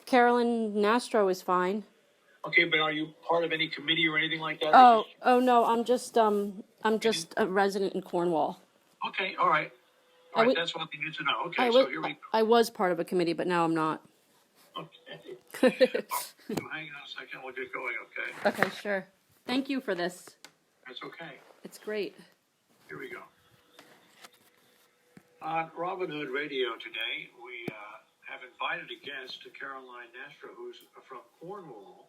Carolyn Nastro is fine. Okay, but are you part of any committee or anything like that? Oh no, I'm just a resident in Cornwall. Okay, all right. All right, that's what I need to know. Okay, so here we go. I was part of a committee, but now I'm not. Okay. Oh, hang on a second, we'll get going, okay? Okay, sure. Thank you for this. That's okay. It's great. Here we go. On Robin Hood Radio today, we have invited a guest, Caroline Nastro, who's from Cornwall.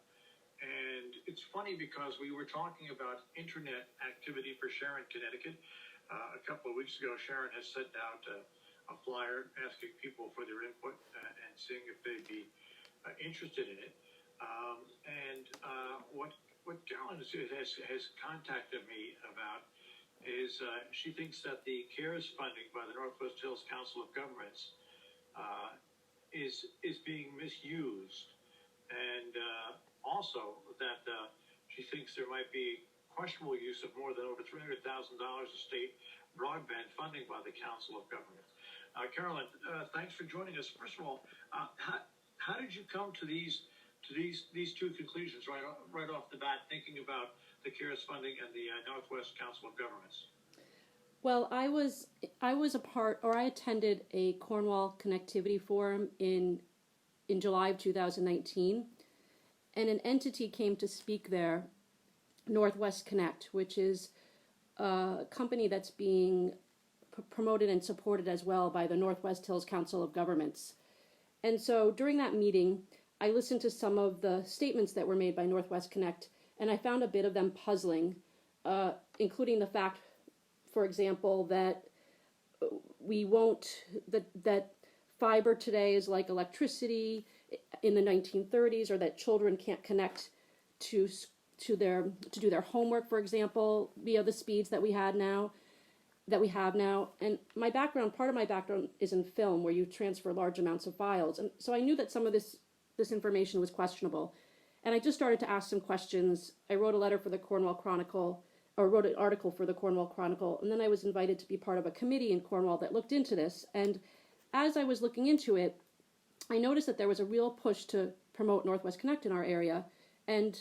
And it's funny because we were talking about internet activity for Sharon, Connecticut. A couple of weeks ago, Sharon has sent out a flyer asking people for their input and seeing if they'd be interested in it. What Caroline has contacted me about is she thinks that the CARES funding by the Northwest Hills Council of Governments is being misused, and also that she thinks there might be questionable use of more than over $300,000 of state broadband funding by the Council of Governments. Caroline, thanks for joining us. First of all, how did you come to these two conclusions right off the bat, thinking about the CARES funding and the Northwest Council of Governments? Well, I attended a Cornwall Connectivity Forum in July of 2019, and an entity came to speak there, Northwest Connect, which is a company that's being promoted and supported as well by the Northwest Hills Council of Governments. And so during that meeting, I listened to some of the statements that were made by Northwest Connect, and I found a bit of them puzzling, including the fact, for example, that that fiber today is like electricity in the 1930s, or that children can't connect to do their homework, for example, via the speeds that we have now. And part of my background is in film, where you transfer large amounts of files, and so I knew that some of this information was questionable. And I just started to ask some questions. I wrote a letter for the Cornwall Chronicle, or wrote an article for the Cornwall Chronicle, and then I was invited to be part of a committee in Cornwall that looked into this. And as I was looking into it, I noticed that there was a real push to promote Northwest Connect in our area. And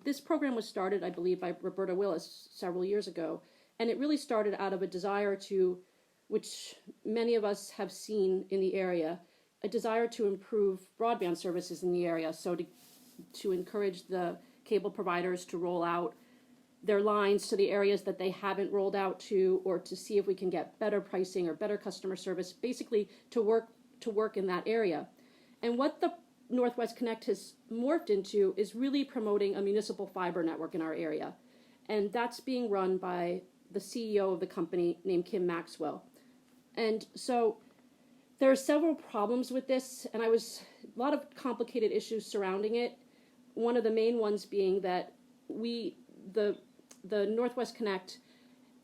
this program was started, I believe, by Roberta Willis several years ago. And it really started out of a desire which many of us have seen in the area, a desire to improve broadband services in the area. So to encourage the cable providers to roll out their lines to the areas that they haven't rolled out to, or to see if we can get better pricing or better customer service, basically to work in that area. And what the Northwest Connect has morphed into is really promoting a municipal fiber network in our area. And that's being run by the CEO of the company named Kim Maxwell. And so there are several problems with this, and a lot of complicated issues surrounding it. One of the main ones being that the Northwest Connect,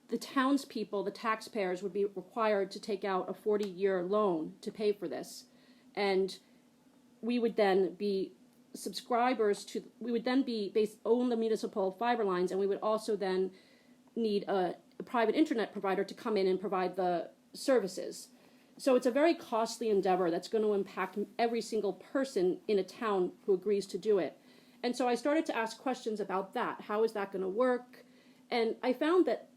the townspeople, the taxpayers, would be required to take out a 40-year loan to pay for this. And we would then be own the municipal fiber lines, and we would also then need a private internet provider to come in and provide the services. So it's a very costly endeavor that's going to impact every single person in a town who agrees to do it. And so I started to ask questions about that. How is that going to work? And I found that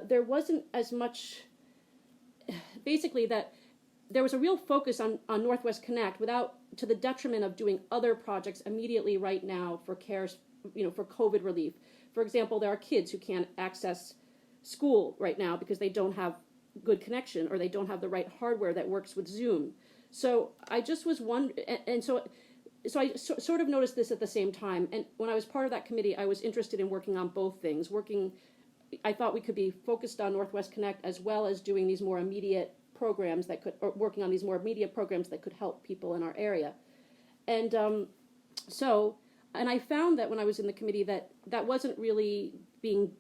there wasn't as much, basically that there was a real focus on Northwest Connect to the detriment of doing other projects immediately right now for CARES, for COVID relief. For example, there are kids who can't access school right now because they don't have good connection, or they don't have the right hardware that works with Zoom. So I just was wondering, and so I sort of noticed this at the same time. And when I was part of that committee, I was interested in working on both things. I thought we could be focused on Northwest Connect as well as doing these more immediate programs working on these more immediate programs that could help people in our area. And and I found that when I was in the committee that wasn't really being,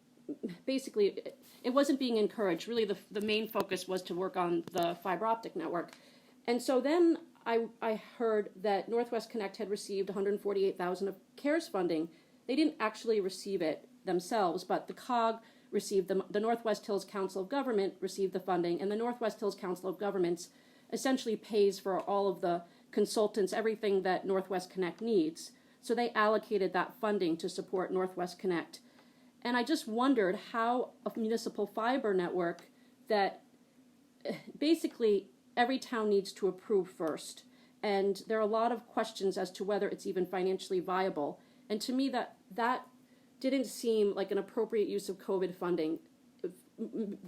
basically, it wasn't being encouraged. Really, the main focus was to work on the fiber optic network. And so then I heard that Northwest Connect had received $148,000 of CARES funding. They didn't actually receive it themselves, but the COG received the Northwest Hills Council of Government received the funding, and the Northwest Hills Council of Governments essentially pays for all of the consultants, everything that Northwest Connect needs. So they allocated that funding to support Northwest Connect. And I just wondered how a municipal fiber network that basically every town needs to approve first. And there are a lot of questions as to whether it's even financially viable. And to me, that didn't seem like an appropriate use of COVID funding,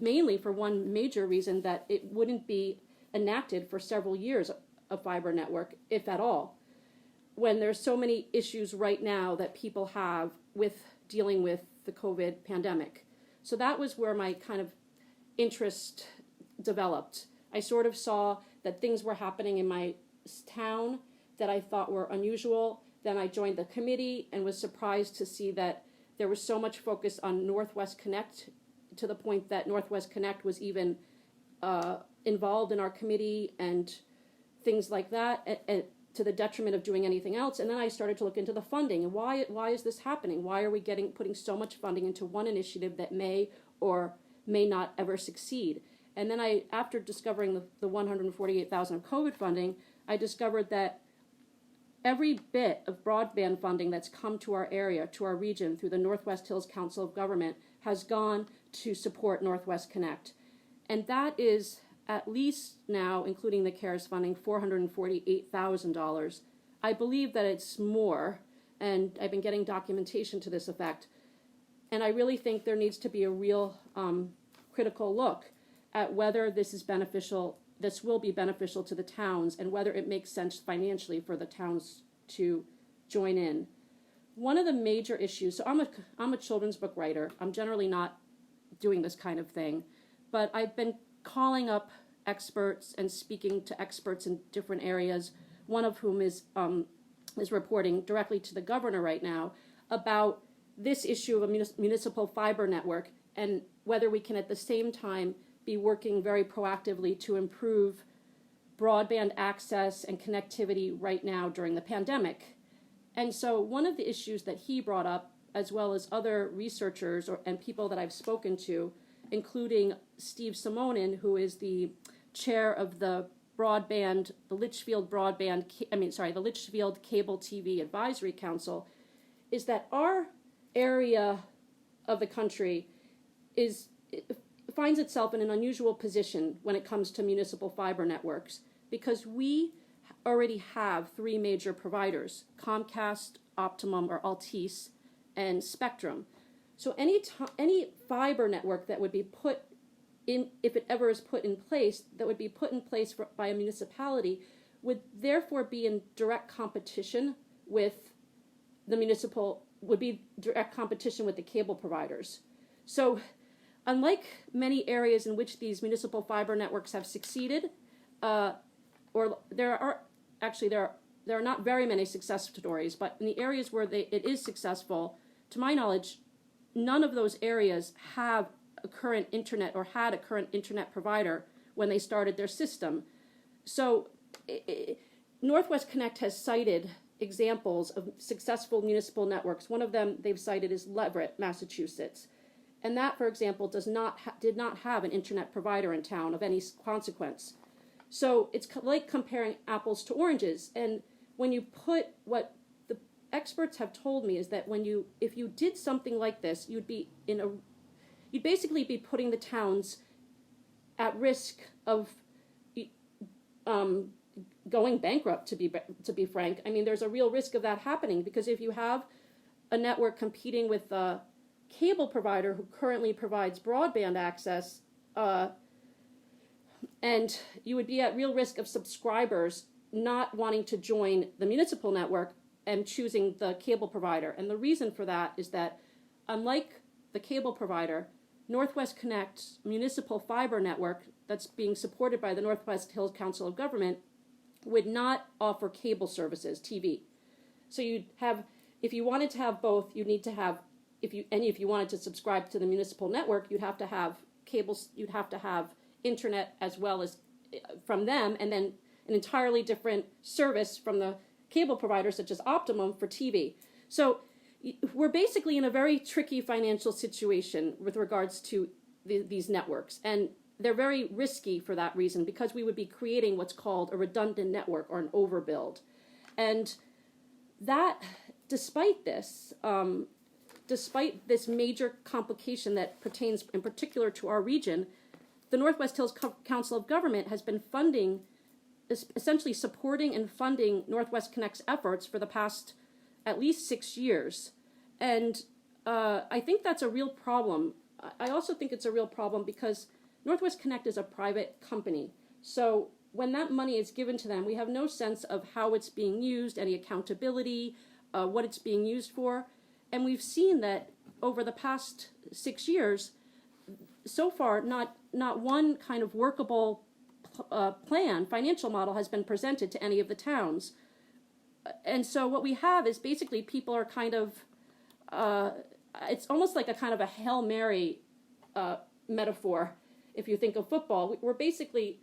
mainly for one major reason, that it wouldn't be enacted for several years, a fiber network, if at all, when there's so many issues right now that people have with dealing with the COVID pandemic. So that was where my kind of interest developed. I sort of saw that things were happening in my town that I thought were unusual. Then I joined the committee and was surprised to see that there was so much focus on Northwest Connect, to the point that Northwest Connect was even involved in our committee and things like that, to the detriment of doing anything else. And then I started to look into the funding and why is this happening? Why are we putting so much funding into one initiative that may or may not ever succeed? And then after discovering the $148,000 of COVID funding, I discovered that every bit of broadband funding that's come to our area, to our region, through the Northwest Hills Council of Government has gone to support Northwest Connect. And that is at least now, including the CARES funding, $448,000. I believe that it's more, and I've been getting documentation to this effect. And I really think there needs to be a real critical look at whether this will be beneficial to the towns, and whether it makes sense financially for the towns to join in. One of the major issues, so I'm a children's book writer. I'm generally not doing this kind of thing, but I've been calling up experts and speaking to experts in different areas, one of whom is reporting directly to the governor right now about this issue of a municipal fiber network, and whether we can at the same time be working very proactively to improve broadband access and connectivity right now during the pandemic. And so one of the issues that he brought up, as well as other researchers and people that I've spoken to, including Steve Simonin, who is the chair of the Litchfield Cable TV Advisory Council, is that our area of the country finds itself in an unusual position when it comes to municipal fiber networks, because we already have three major providers: Comcast, Optimum or Altice, and Spectrum. So any fiber network that would be put in, if it ever is put in place, that would be put in place by a municipality, would therefore be in direct competition with the cable providers. So unlike many areas in which these municipal fiber networks have succeeded, there are not very many success stories, but in the areas where it is successful, to my knowledge, none of those areas have a current internet or had a current internet provider when they started their system. So Northwest Connect has cited examples of successful municipal networks. One of them they've cited is Leverett, Massachusetts. And that, for example, did not have an internet provider in town of any consequence. So it's like comparing apples to oranges. And when you put, what the experts have told me is that if you did something like this, you'd basically be putting the towns at risk of going bankrupt, to be frank. I mean, there's a real risk of that happening, because if you have a network competing with a cable provider who currently provides broadband access, and you would be at real risk of subscribers not wanting to join the municipal network and choosing the cable provider. And the reason for that is that, unlike the cable provider, Northwest Connect's municipal fiber network that's being supported by the Northwest Hills Council of Government would not offer cable services, TV. So if you wanted to have both, you'd need to have, if you wanted to subscribe to the municipal network, you'd have to have cables, you'd have to have internet as well as from them, and then an entirely different service from the cable provider, such as Optimum, for TV. So we're basically in a very tricky financial situation with regards to these networks. And they're very risky for that reason, because we would be creating what's called a redundant network or an overbuild. And that, despite this major complication that pertains in particular to our region, the Northwest Hills Council of Government has been funding, essentially supporting and funding Northwest Connect's efforts for the past at least 6 years. And I think that's a real problem. I also think it's a real problem because Northwest Connect is a private company. So when that money is given to them, we have no sense of how it's being used, any accountability, what it's being used for. And we've seen that over the past 6 years, so far, not one kind of workable financial model has been presented to any of the towns. And so what we have is basically people are kind of, it's almost like a kind of a Hail Mary metaphor. If you think of football, we're basically,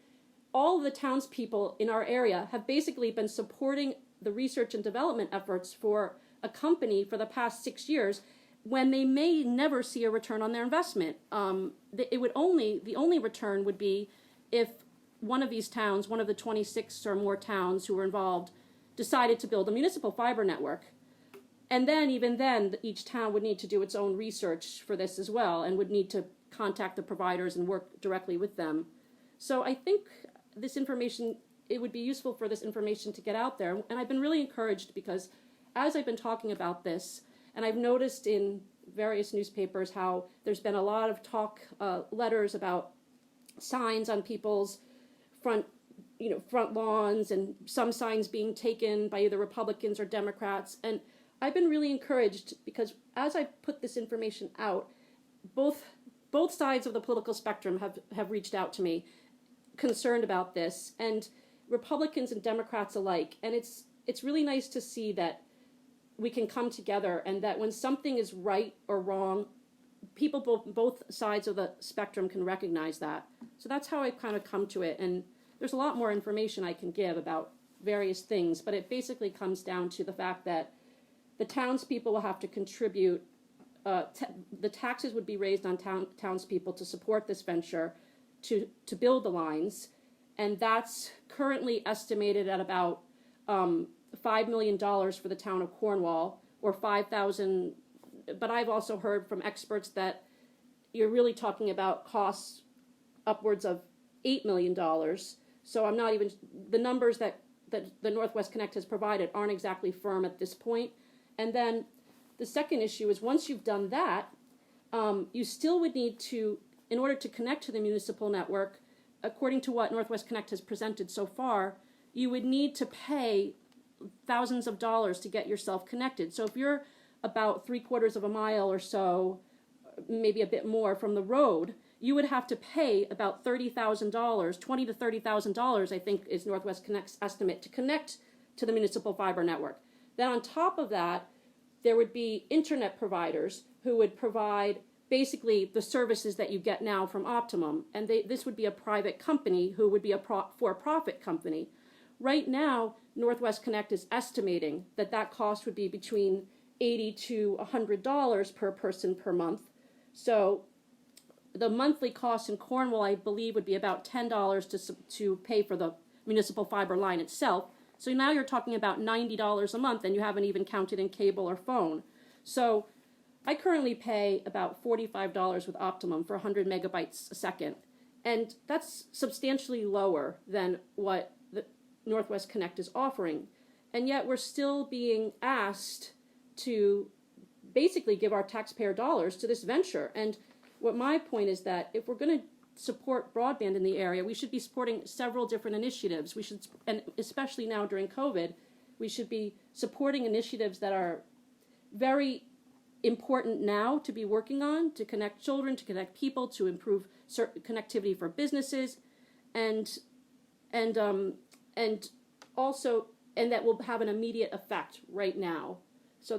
all of the townspeople in our area have basically been supporting the research and development efforts for a company for the past 6 years, when they may never see a return on their investment. The only return would be if one of these towns, one of the 26 or more towns who were involved, decided to build a municipal fiber network. And then, even then, each town would need to do its own research for this as well, and would need to contact the providers and work directly with them. So I think this information, it would be useful for this information to get out there. And I've been really encouraged because as I've been talking about this, and I've noticed in various newspapers how there's been a lot of talk, letters about signs on people's front lawns, and some signs being taken by either Republicans or Democrats. And I've been really encouraged because as I put this information out, both sides of the political spectrum have reached out to me concerned about this, and Republicans and Democrats alike. And it's really nice to see that we can come together, and that when something is right or wrong, people both sides of the spectrum can recognize that. So that's how I've kind of come to it. And there's a lot more information I can give about various things, but it basically comes down to the fact that the townspeople will have to contribute. The taxes would be raised on townspeople to support this venture, to build the lines, and that's currently estimated at about $5 million for the town of Cornwall, or 5,000. But I've also heard from experts that you're really talking about costs upwards of $8 million. So I'm not even, the numbers that the Northwest Connect has provided aren't exactly firm at this point. And then the second issue is, once you've done that, you still would need to, in order to connect to the municipal network, according to what Northwest Connect has presented so far, you would need to pay thousands of dollars to get yourself connected. So if you're about 3/4 of a mile or so, maybe a bit more from the road, you would have to pay about $30,000, $20,000 to $30,000, I think is Northwest Connect's estimate, to connect to the municipal fiber network. Then on top of that, there would be internet providers who would provide basically the services that you get now from Optimum, and this would be a private company who would be a for-profit company. Right now, Northwest Connect is estimating that cost would be between $80 to $100 per person per month. So the monthly cost in Cornwall, I believe, would be about $10 to pay for the municipal fiber line itself. So now you're talking about $90 a month, and you haven't even counted in cable or phone. So I currently pay about $45 with Optimum for 100 megabytes a second. And that's substantially lower than what the Northwest Connect is offering. And yet we're still being asked to basically give our taxpayer dollars to this venture. And what my point is that if we're going to support broadband in the area, we should be supporting several different initiatives. We should, and especially now during COVID, we should be supporting initiatives that are very important now to be working on, to connect children, to connect people, to improve connectivity for businesses, and also, and that will have an immediate effect right now. So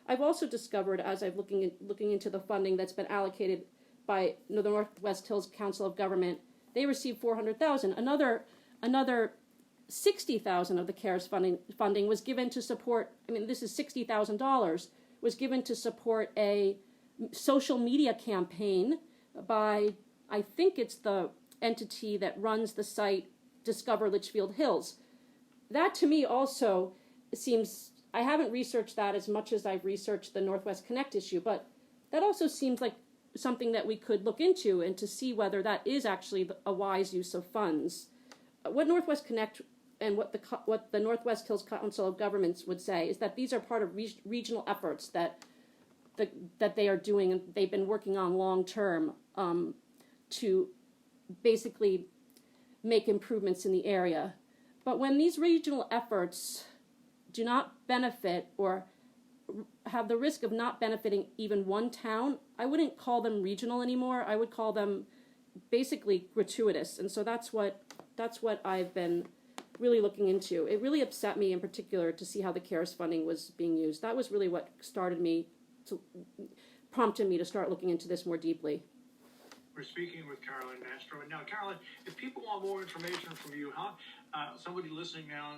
I've also discovered, as I'm looking into the funding that's been allocated by the Northwest Hills Council of Government, they received $400,000. Another $60,000 of the CARES funding was given to support. This is $60,000 was given to support a social media campaign by, I think it's the entity that runs the site Discover Litchfield Hills. That to me also seems, I haven't researched that as much as I've researched the Northwest Connect issue, but that also seems like something that we could look into and to see whether that is actually a wise use of funds. What Northwest Connect and what the Northwest Hills Council of Governments would say is that these are part of regional efforts that they are doing and they've been working on long term to basically make improvements in the area. But when these regional efforts do not benefit or have the risk of not benefiting even one town, I wouldn't call them regional anymore. I would call them basically gratuitous. And so that's what I've been really looking into. It really upset me in particular to see how the CARES funding was being used. That was really what prompted me to start looking into this more deeply. We're speaking with Carolyn Nastro. Now, Carolyn, if people want more information from you, somebody listening now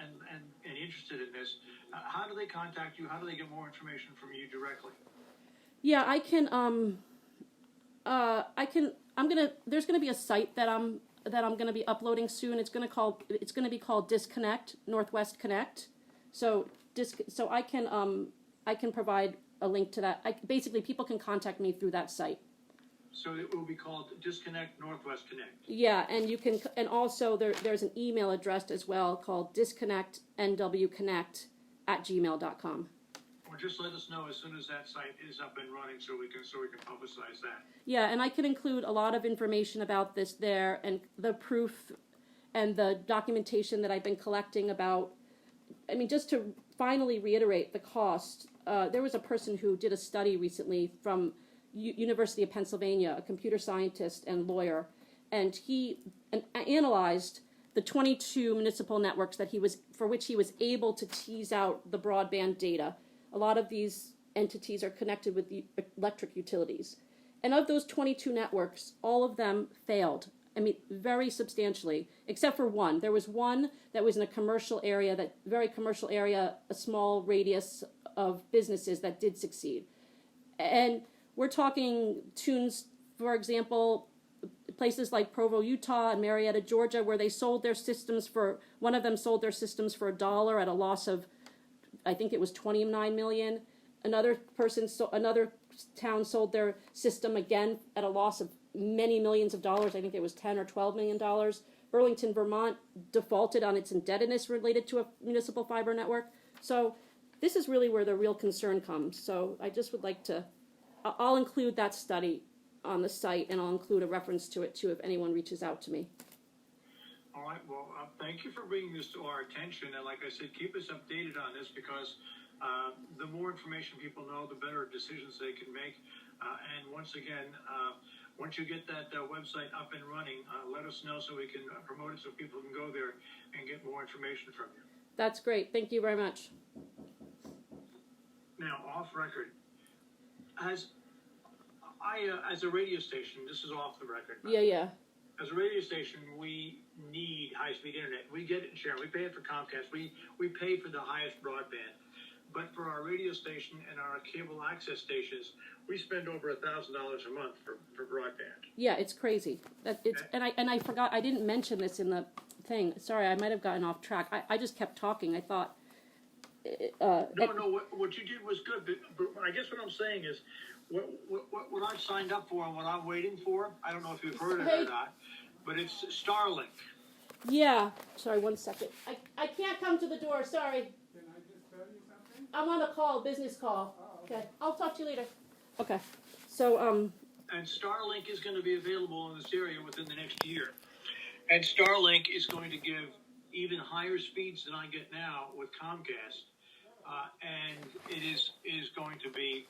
and interested in this, how do they contact you? How do they get more information from you directly? Yeah, there's gonna be a site that I'm gonna be uploading soon. It's gonna be called Disconnect, Northwest Connect. So I can provide a link to that. Basically people can contact me through that site. So it will be called Disconnect Northwest Connect. Yeah, and you can, and also there's an email address as well called disconnectnwconnect@gmail.com. Or just let us know as soon as that site is up and running, so we can publicize that. Yeah, and I can include a lot of information about this there, and the proof and the documentation that I've been collecting about. I mean, just to finally reiterate the cost. There was a person who did a study recently from University of Pennsylvania, a computer scientist and lawyer, and he analyzed the 22 municipal networks for which he was able to tease out the broadband data. A lot of these entities are connected with the electric utilities. And of those 22 networks, all of them failed. I mean, very substantially, except for one. There was one that was in a very commercial area, a small radius of businesses that did succeed. And we're talking tunes, for example, places like Provo, Utah and Marietta, Georgia, where they sold their systems one of them sold their systems for $1 at a loss of, I think it was $29 million. Another town sold their system again at a loss of many millions of dollars. I think it was $10 or $12 million. Burlington, Vermont defaulted on its indebtedness related to a municipal fiber network. So this is really where the real concern comes. So I just would like to, I'll include that study on the site, and I'll include a reference to it too if anyone reaches out to me. All right. Well, thank you for bringing this to our attention. And like I said, keep us updated on this because the more information people know, the better decisions they can make. And once again, once you get that website up and running, let us know so we can promote it so people can go there and get more information from you. That's great. Thank you very much. Now, off record, as a radio station, this is off the record. Yeah. As a radio station, we need high-speed internet. We get it in Sharon. We pay it for Comcast. We pay for the highest broadband. But for our radio station and our cable access stations, we spend over $1,000 a month for broadband. Yeah, it's crazy. And I forgot, I didn't mention this in the thing. Sorry, I might have gotten off track. I just kept talking. I thought. No. What you did was good. But I guess what I'm saying is, what I've signed up for and what I'm waiting for, I don't know if you've heard of it or not, but it's Starlink. Yeah. Sorry, 1 second. I can't come to the door. Sorry. Can I just tell you something? I'm on a business call. Oh, Okay. I'll talk to you later. Okay. So, And Starlink is going to be available in this area within the next year. And Starlink is going to give even higher speeds than I get now with Comcast. And it is going to be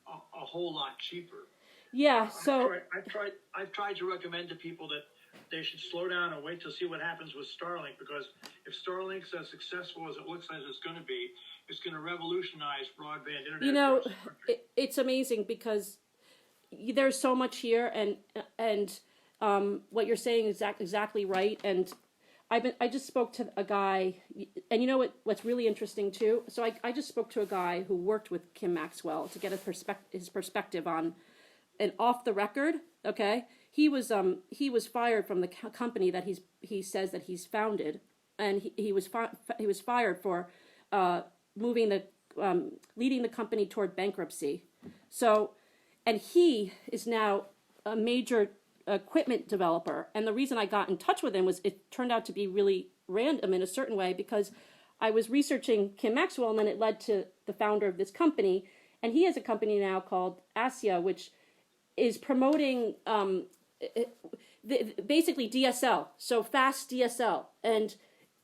a whole lot cheaper. yeah, so. I've tried to recommend to people that they should slow down and wait to see what happens with Starlink, because if Starlink's as successful as it looks as it's going to be, it's going to revolutionize broadband internet. You know, across the country. it's amazing because there's so much here, and what you're saying is exactly right. And I just spoke to a guy, and you know what's really interesting too. So I just spoke to a guy who worked with Kim Maxwell to get his perspective on, and off the record. Okay, he was fired from the company that he says that he's founded, and he was fired for moving the leading the company toward bankruptcy. So, and he is now a major equipment developer. And the reason I got in touch with him was it turned out to be really random in a certain way, because I was researching Kim Maxwell, and then it led to the founder of this company. And he has a company now called ASIA, which is promoting basically DSL, so fast DSL. And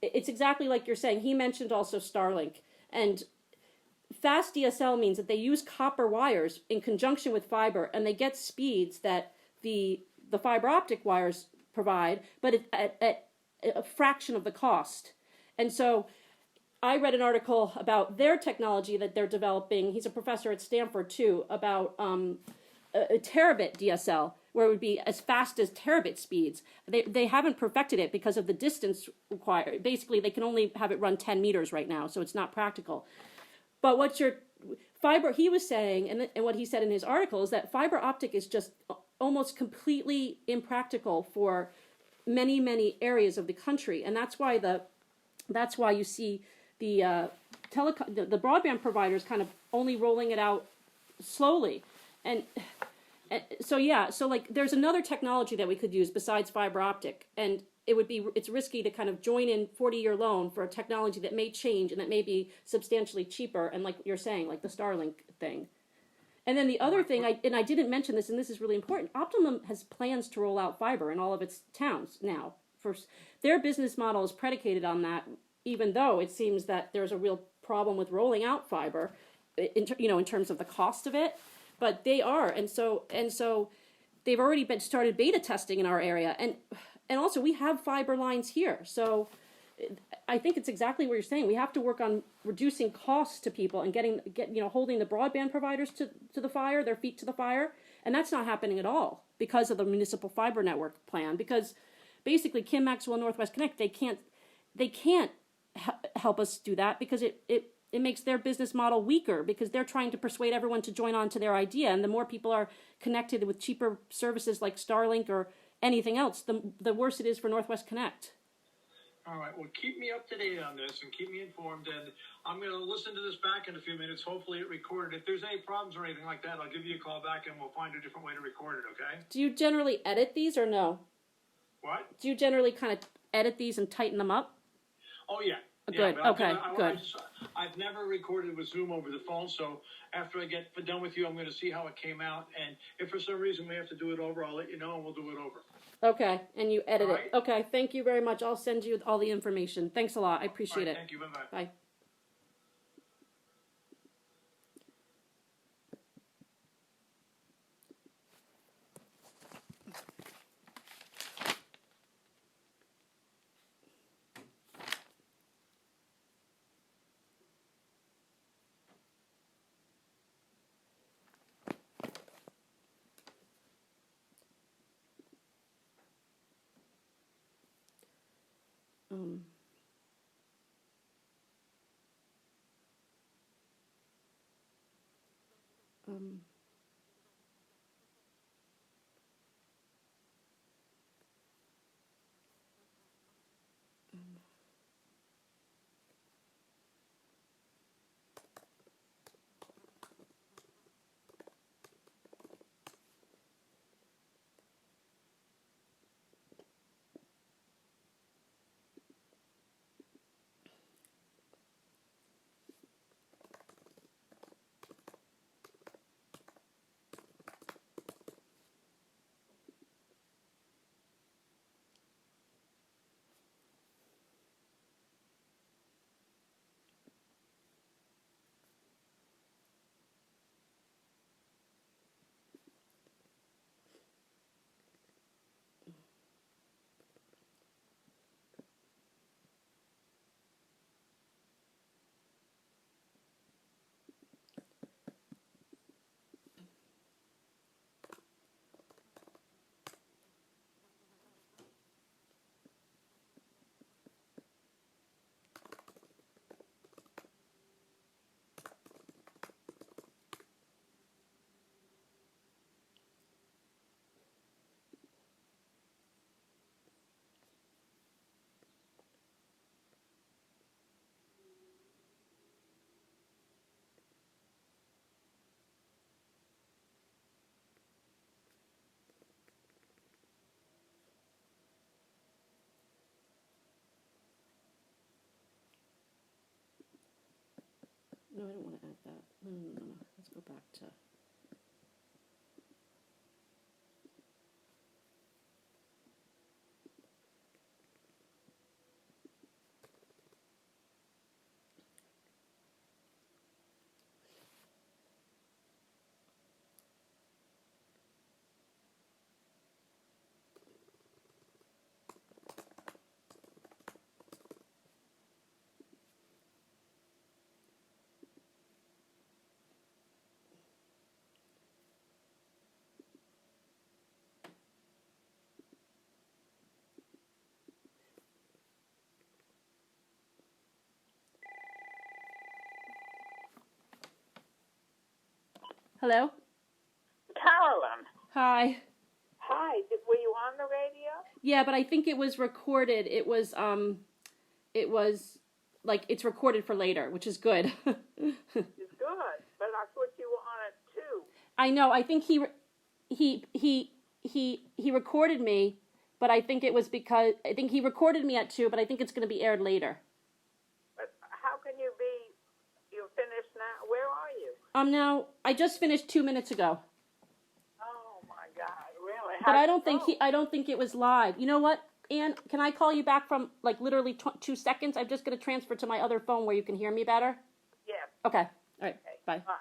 it's exactly like you're saying. He mentioned also Starlink. And fast DSL means that they use copper wires in conjunction with fiber, and they get speeds that the fiber optic wires provide, but at a fraction of the cost. And so I read an article about their technology that they're developing. He's a professor at Stanford too, about a terabit DSL, where it would be as fast as terabit speeds. They haven't perfected it because of the distance required. Basically, they can only have it run 10 meters right now, so it's not practical. But what your fiber, he was saying, and what he said in his article, is that fiber optic is just almost completely impractical for many, many areas of the country, and that's why you see the broadband providers kind of only rolling it out slowly, and so like there's another technology that we could use besides fiber optic, and it's risky to kind of join in 40-year loan for a technology that may change and that may be substantially cheaper, and like you're saying, like the Starlink thing. And then the other thing, I didn't mention this, and this is really important, Optimum has plans to roll out fiber in all of its towns now. Their business model is predicated on that, even though it seems that there's a real problem with rolling out fiber, in terms of the cost of it. But they are, and so they've already started beta testing in our area, and also we have fiber lines here. So I think it's exactly what you're saying. We have to work on reducing costs to people and holding the broadband providers to their feet to the fire, and that's not happening at all because of the municipal fiber network plan. Because basically, Kim Maxwell and Northwest Connect, they can't help us do that, because it makes their business model weaker, because they're trying to persuade everyone to join on to their idea, and the more people are connected with cheaper services like Starlink or anything else, the worse it is for Northwest Connect. All right. Well, keep me up to date on this and keep me informed. And I'm going to listen to this back in a few minutes. Hopefully it recorded. If there's any problems or anything like that, I'll give you a call back and we'll find a different way to record it, okay? Do you generally edit these or no? What? Do you generally kind of edit these and tighten them up? Oh, yeah. Good. Yeah, Okay, good. I've never recorded with Zoom over the phone, so after I get done with you, I'm going to see how it came out. And if for some reason we have to do it over, I'll let you know and we'll do it over. Okay, and you edit All right. it. Okay, thank you very much. I'll send you all the information. Thanks a lot. I appreciate it. Thank you. Bye-bye. Bye. Um, um, No, I don't want to add that. No. Let's go back to. Hello? Carolyn. Hi. Hi. Were you on the radio? Yeah, but I think it was recorded. It was like it's recorded for later, which is good. It's good, but I thought you were on it too. I know. I think he recorded me, but I think it was because I think he recorded me at 2, but I think it's going to be aired later. But how can you be? You finished now? Where are you? Now I just finished 2 minutes ago. Oh my God! Really? But I don't think it was live. You know what, Ann? Can I call you back from like literally 2 seconds? I'm just going to transfer to my other phone where you can hear me better. Yes. Okay. All right. Okay. Bye. Bye.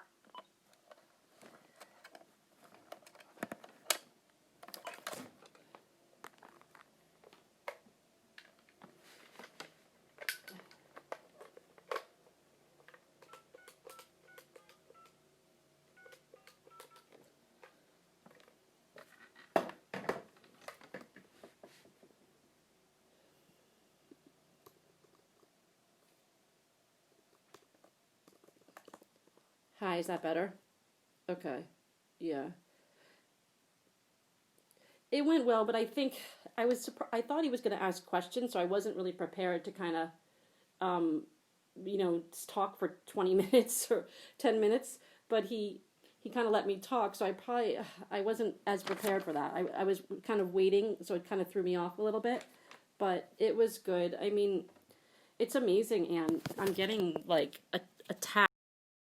Hi. Is that better? Okay. Yeah. It went well, but I think I thought he was going to ask questions, so I wasn't really prepared to kind of, talk for 20 minutes or 10 minutes. But he kind of let me talk, so I wasn't as prepared for that. I was kind of waiting, so it kind of threw me off a little bit. But it was good. I mean, it's amazing, and I'm getting like attacked.